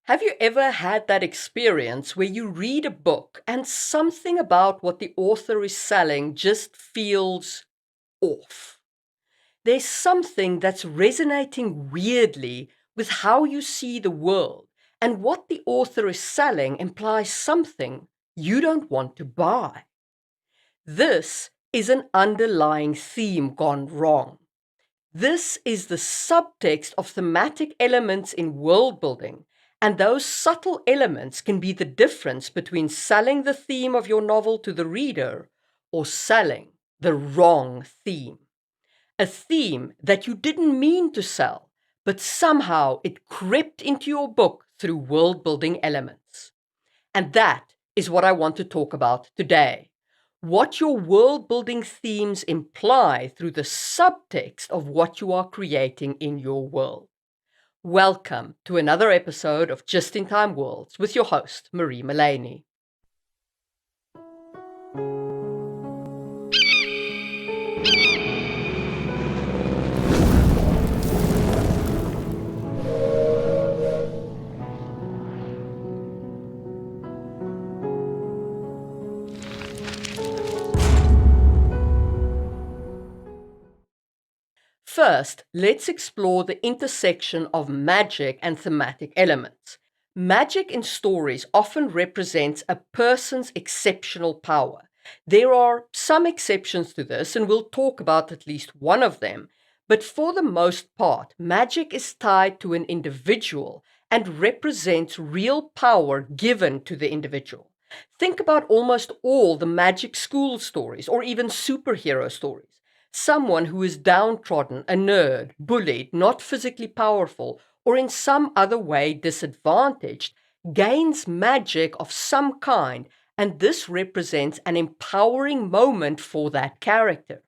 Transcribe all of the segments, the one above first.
Have you ever had that experience where you read a book and something about what the author is selling just feels off? There's something that's resonating weirdly with how you see the world, and what the author is selling implies something you don't want to buy. This is an underlying theme gone wrong. This is the subtext of thematic elements in world building, and those subtle elements can be the difference between selling the theme of your novel to the reader or selling the wrong theme. A theme that you didn't mean to sell, but somehow it crept into your book through world building elements. And that is what I want to talk about today. What your world building themes imply through the subtext of what you are creating in your world. Welcome to another episode of Just in Time Worlds with your host, Marie Mullaney. First, let's explore the intersection of magic and thematic elements. Magic in stories often represents a person's exceptional power. There are some exceptions to this, and we'll talk about at least one of them. But for the most part, magic is tied to an individual and represents real power given to the individual. Think about almost all the magic school stories or even superhero stories. Someone who is downtrodden, a nerd, bullied, not physically powerful, or in some other way disadvantaged, gains magic of some kind, and this represents an empowering moment for that character.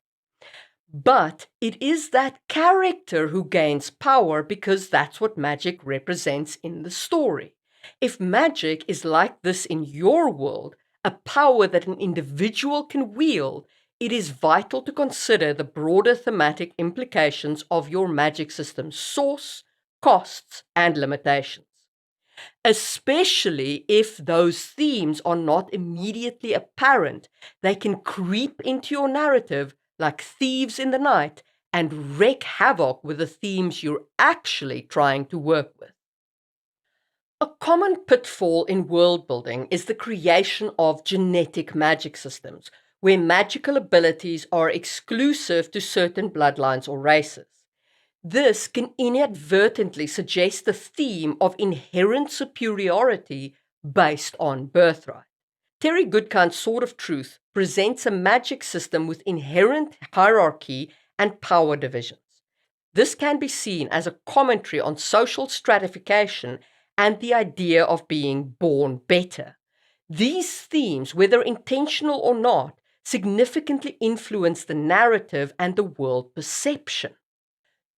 But it is that character who gains power because that's what magic represents in the story. If magic is like this in your world, a power that an individual can wield, it is vital to consider the broader thematic implications of your magic system's source, costs, and limitations. Especially if those themes are not immediately apparent, they can creep into your narrative like thieves in the night and wreak havoc with the themes you're actually trying to work with. A common pitfall in world building is the creation of genetic magic systems, where magical abilities are exclusive to certain bloodlines or races. This can inadvertently suggest the theme of inherent superiority based on birthright. Terry Goodkind's Sword of Truth presents a magic system with inherent hierarchy and power divisions. This can be seen as a commentary on social stratification and the idea of being born better. These themes, whether intentional or not, significantly influence the narrative and the world perception.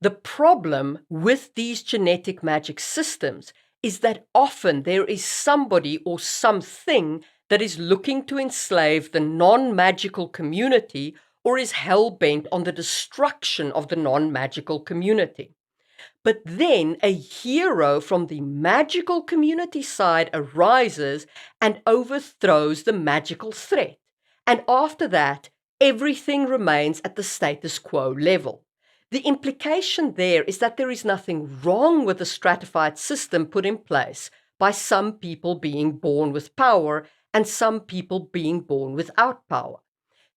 The problem with these genetic magic systems is that often there is somebody or something that is looking to enslave the non-magical community or is hell-bent on the destruction of the non-magical community. But then a hero from the magical community side arises and overthrows the magical threat. And after that, everything remains at the status quo level. The implication there is that there is nothing wrong with the stratified system put in place by some people being born with power and some people being born without power.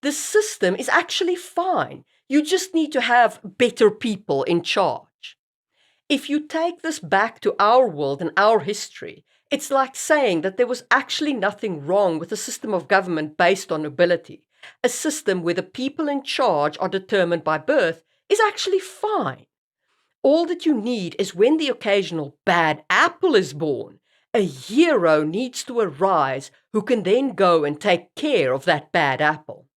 The system is actually fine. You just need to have better people in charge. If you take this back to our world and our history, it's like saying that there was actually nothing wrong with a system of government based on nobility. A system where the people in charge are determined by birth is actually fine. All that you need is when the occasional bad apple is born, a hero needs to arise who can then go and take care of that bad apple.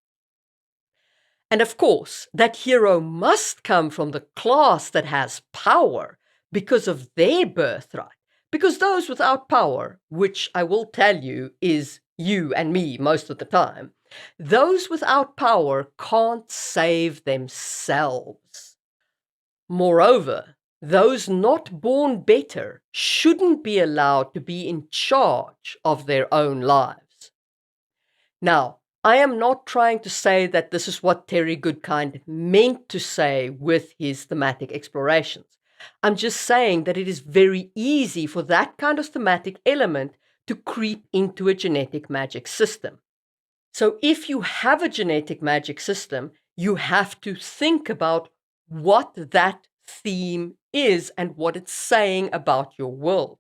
And of course, that hero must come from the class that has power because of their birthright. Because those without power, which I will tell you is you and me most of the time, those without power can't save themselves. Moreover, Those not born better shouldn't be allowed to be in charge of their own lives. Now, I am not trying to say that this is what Terry Goodkind meant to say with his thematic explorations. I'm just saying that it is very easy for that kind of thematic element to creep into a genetic magic system. So if you have a genetic magic system, you have to think about what that theme is and what it's saying about your world.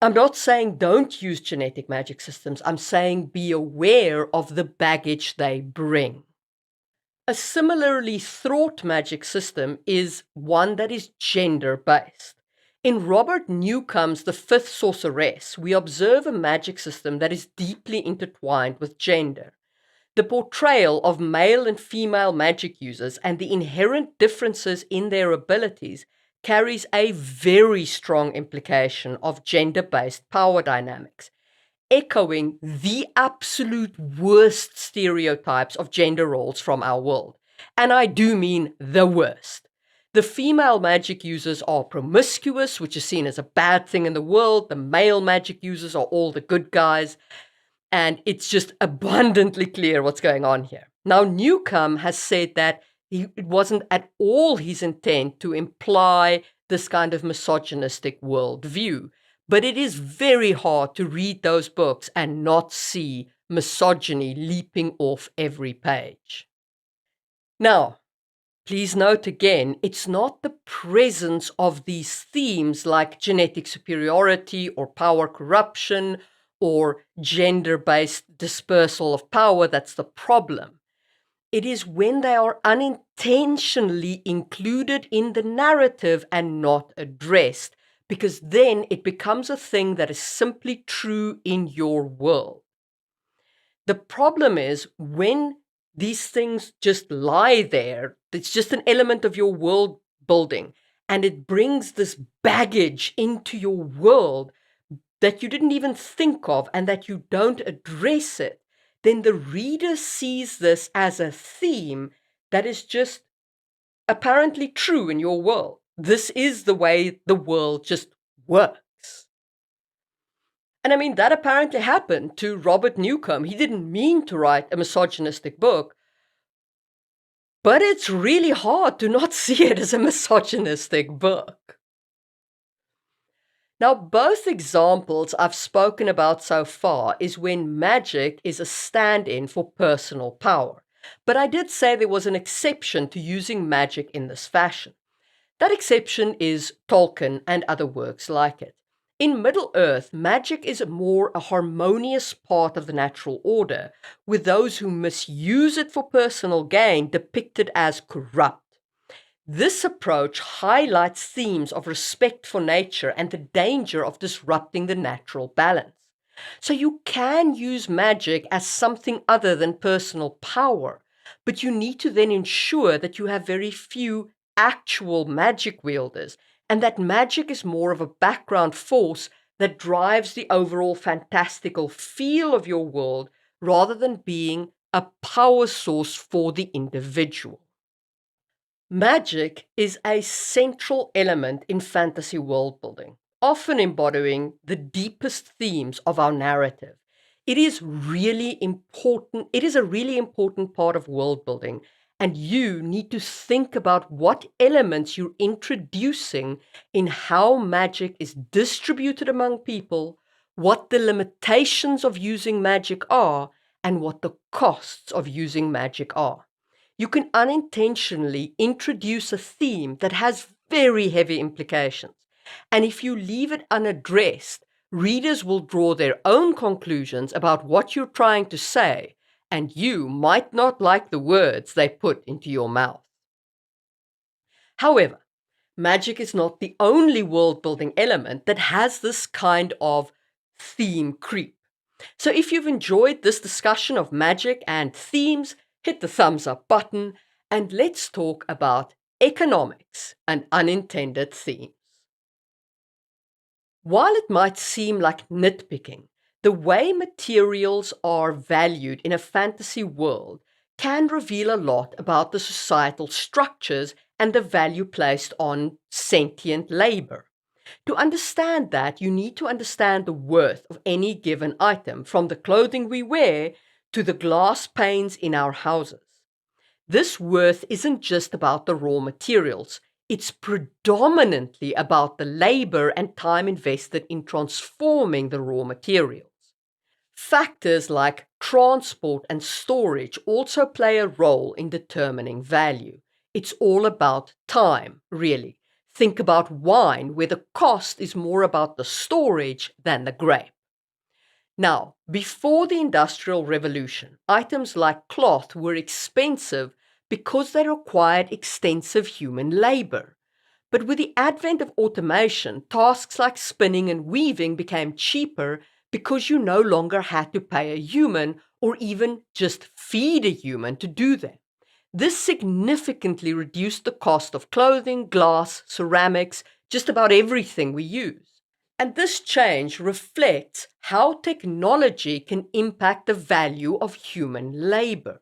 I'm not saying don't use genetic magic systems. I'm saying be aware of the baggage they bring. A similarly fraught magic system is one that is gender-based. In Robert Newcomb's The Fifth Sorceress, we observe a magic system that is deeply intertwined with gender. The portrayal of male and female magic users and the inherent differences in their abilities carries a very strong implication of gender-based power dynamics, echoing the absolute worst stereotypes of gender roles from our world. And I do mean the worst. The female magic users are promiscuous, which is seen as a bad thing in the world. The male magic users are all the good guys. And it's just abundantly clear what's going on here. Now, Newcomb has said that it wasn't at all his intent to imply this kind of misogynistic worldview. But it is very hard to read those books and not see misogyny leaping off every page. Now, please note again, it's not the presence of these themes like genetic superiority or power corruption or gender-based dispersal of power that's the problem. It is when they are unintentionally included in the narrative and not addressed, because then it becomes a thing that is simply true in your world. The problem is when these things just lie there, it's just an element of your world building, and it brings this baggage into your world that you didn't even think of and that you don't address it, then the reader sees this as a theme that is just apparently true in your world. This is the way the world just works. And I mean, that apparently happened to Robert Newcomb. He didn't mean to write a misogynistic book, but it's really hard to not see it as a misogynistic book. Now, both examples I've spoken about so far is when magic is a stand-in for personal power. But I did say there was an exception to using magic in this fashion. That exception is Tolkien and other works like it. In Middle-earth, magic is more a harmonious part of the natural order, with those who misuse it for personal gain depicted as corrupt. This approach highlights themes of respect for nature and the danger of disrupting the natural balance. So you can use magic as something other than personal power, but you need to then ensure that you have very few actual magic wielders, and that magic is more of a background force that drives the overall fantastical feel of your world rather than being a power source for the individual. Magic is a central element in fantasy world building, often embodying the deepest themes of our narrative. It is really important. It is a really important part of world building, and you need to think about what elements you're introducing in how magic is distributed among people, what the limitations of using magic are, and what the costs of using magic are. You can unintentionally introduce a theme that has very heavy implications. And if you leave it unaddressed, readers will draw their own conclusions about what you're trying to say, and you might not like the words they put into your mouth. However, magic is not the only world-building element that has this kind of theme creep. So if you've enjoyed this discussion of magic and themes, hit the thumbs up button, and let's talk about economics and unintended themes. While it might seem like nitpicking, the way materials are valued in a fantasy world can reveal a lot about the societal structures and the value placed on sentient labor. To understand that, you need to understand the worth of any given item, from the clothing we wear to the glass panes in our houses. This worth isn't just about the raw materials, it's predominantly about the labor and time invested in transforming the raw materials. Factors like transport and storage also play a role in determining value. It's all about time, really. Think about wine, where the cost is more about the storage than the grape. Now, before the Industrial Revolution, items like cloth were expensive because they required extensive human labor. But with the advent of automation, tasks like spinning and weaving became cheaper because you no longer had to pay a human or even just feed a human to do them. This significantly reduced the cost of clothing, glass, ceramics, just about everything we use. And this change reflects how technology can impact the value of human labor.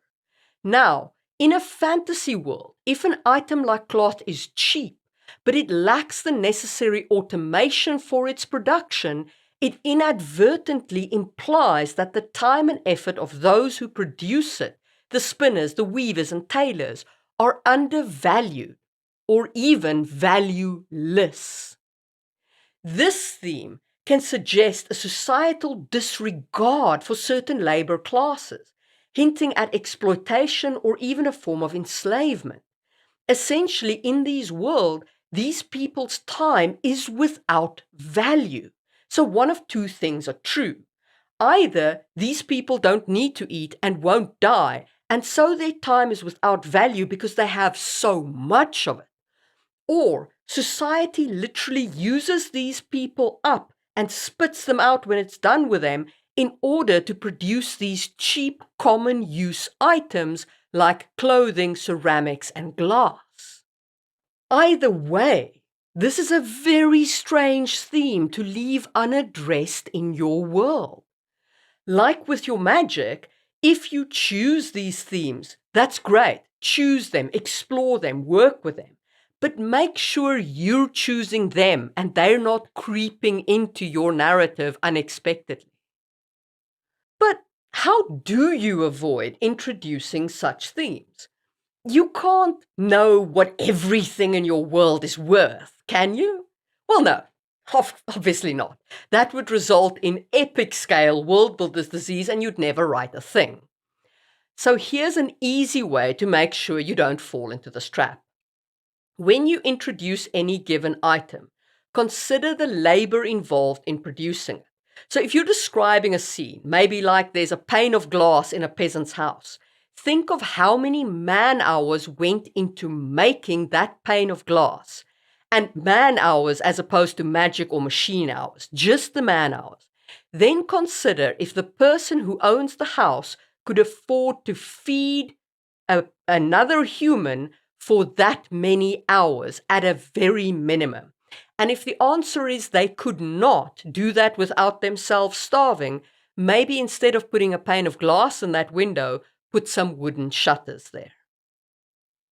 Now, in a fantasy world, if an item like cloth is cheap, but it lacks the necessary automation for its production, it inadvertently implies that the time and effort of those who produce it, the spinners, the weavers, and tailors, are undervalued or even valueless. This theme can suggest a societal disregard for certain labor classes, hinting at exploitation or even a form of enslavement. Essentially, in these worlds, these people's time is without value. So one of two things are true. Either these people don't need to eat and won't die, and so their time is without value because they have so much of it. Or society literally uses these people up and spits them out when it's done with them in order to produce these cheap common use items like clothing, ceramics, and glass. Either way, this is a very strange theme to leave unaddressed in your world. Like with your magic, if you choose these themes, that's great. Choose them, explore them, work with them. But make sure you're choosing them and they're not creeping into your narrative unexpectedly. But how do you avoid introducing such themes? You can't know what everything in your world is worth, can you? Well, no, obviously not. That would result in epic scale world builder's disease and you'd never write a thing. So here's an easy way to make sure you don't fall into this trap. When you introduce any given item, consider the labor involved in producing it. So if you're describing a scene, maybe like there's a pane of glass in a peasant's house, think of how many man hours went into making that pane of glass. And man hours as opposed to magic or machine hours, just the man hours. Then consider if the person who owns the house could afford to feed another human for that many hours at a very minimum. And if the answer is they could not do that without themselves starving, maybe instead of putting a pane of glass in that window, put some wooden shutters there.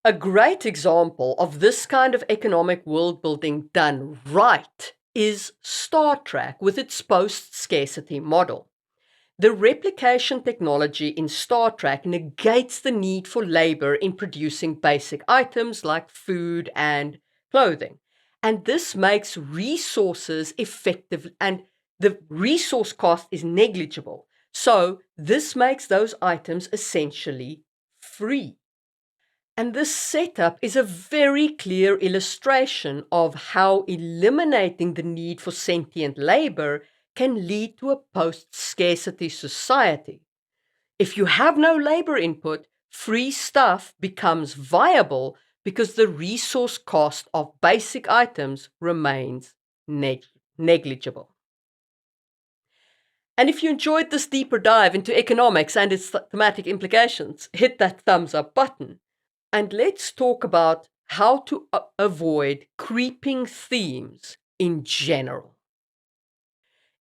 A great example of this kind of economic world building done right is Star Trek with its post-scarcity model. The replication technology in Star Trek negates the need for labor in producing basic items like food and clothing. And this makes resources effective, and the resource cost is negligible. So this makes those items essentially free. And this setup is a very clear illustration of how eliminating the need for sentient labor can lead to a post-scarcity society. If you have no labor input, free stuff becomes viable because the resource cost of basic items remains negligible. And if you enjoyed this deeper dive into economics and its thematic implications, hit that thumbs up button. And let's talk about how to avoid creeping themes in general.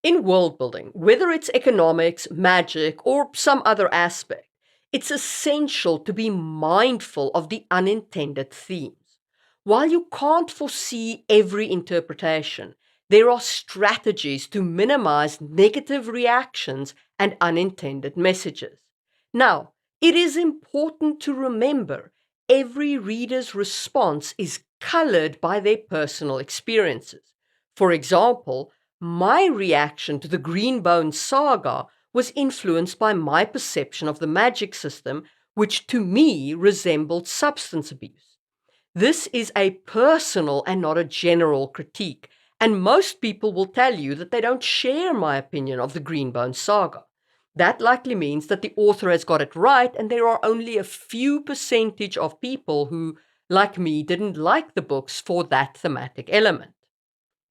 In world building, whether it's economics, magic, or some other aspect, it's essential to be mindful of the unintended themes. While you can't foresee every interpretation, there are strategies to minimize negative reactions and unintended messages. Now, it is important to remember every reader's response is colored by their personal experiences. For example, my reaction to the Greenbone saga was influenced by my perception of the magic system, which to me resembled substance abuse. This is a personal and not a general critique, and most people will tell you that they don't share my opinion of the Greenbone saga. That likely means that the author has got it right, and there are only a few percentage of people who, like me, didn't like the books for that thematic element.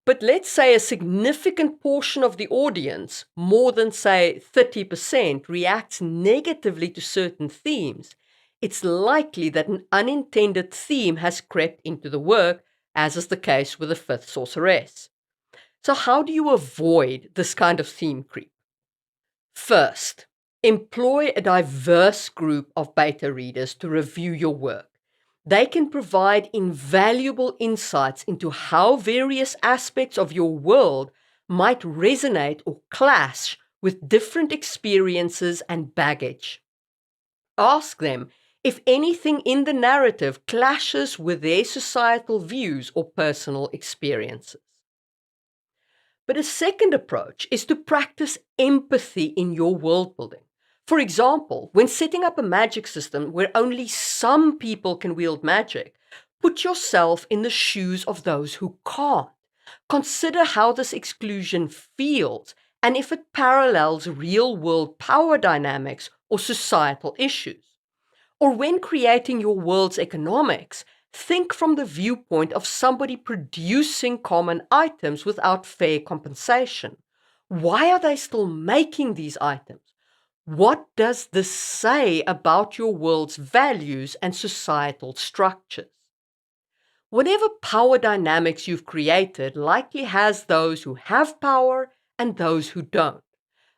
But let's say a significant portion of the audience, more than say 30%, reacts negatively to certain themes. It's likely that an unintended theme has crept into the work, as is the case with the fifth sorceress. So how do you avoid this kind of theme creep? First, employ a diverse group of beta readers to review your work. They can provide invaluable insights into how various aspects of your world might resonate or clash with different experiences and baggage. Ask them if anything in the narrative clashes with their societal views or personal experiences. But a second approach is to practice empathy in your world building. For example, when setting up a magic system where only some people can wield magic, put yourself in the shoes of those who can't. Consider how this exclusion feels and if it parallels real-world power dynamics or societal issues. Or when creating your world's economics, think from the viewpoint of somebody producing common items without fair compensation. Why are they still making these items? What does this say about your world's values and societal structures? Whatever power dynamics you've created likely has those who have power and those who don't.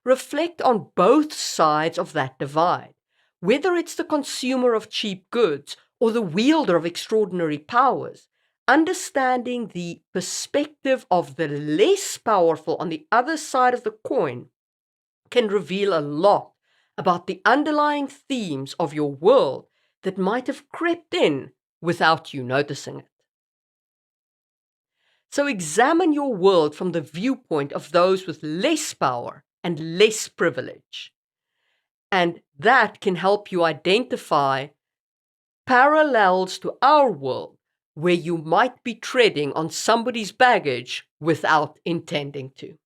Reflect on both sides of that divide. Whether it's the consumer of cheap goods or the wielder of extraordinary powers, understanding the perspective of the less powerful on the other side of the coin can reveal a lot about the underlying themes of your world that might have crept in without you noticing it. So examine your world from the viewpoint of those with less power and less privilege. And that can help you identify parallels to our world where you might be treading on somebody's baggage without intending to.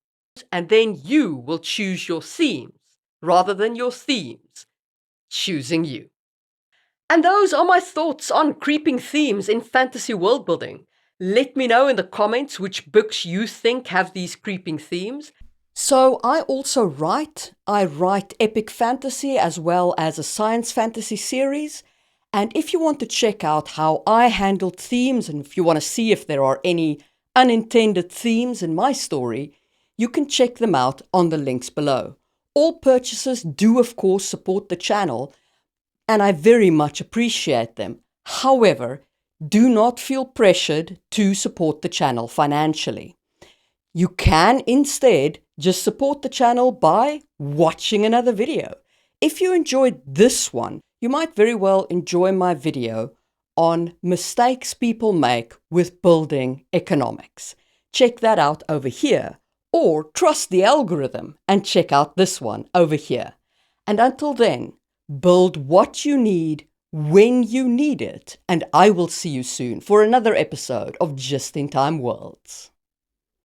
And then you will choose your themes rather than your themes choosing you. And those are my thoughts on creeping themes in fantasy world building. Let me know in the comments which books you think have these creeping themes. So I also write. I write epic fantasy as well as a science fantasy series. And if you want to check out how I handled themes, and if you want to see if there are any unintended themes in my story, you can check them out on the links below. All purchases do, of course, support the channel, and I very much appreciate them. However, do not feel pressured to support the channel financially. You can instead just support the channel by watching another video. If you enjoyed this one, you might very well enjoy my video on mistakes people make with building economics. Check that out over here, or trust the algorithm and check out this one over here. And until then, build what you need when you need it, and I will see you soon for another episode of Just in Time Worlds.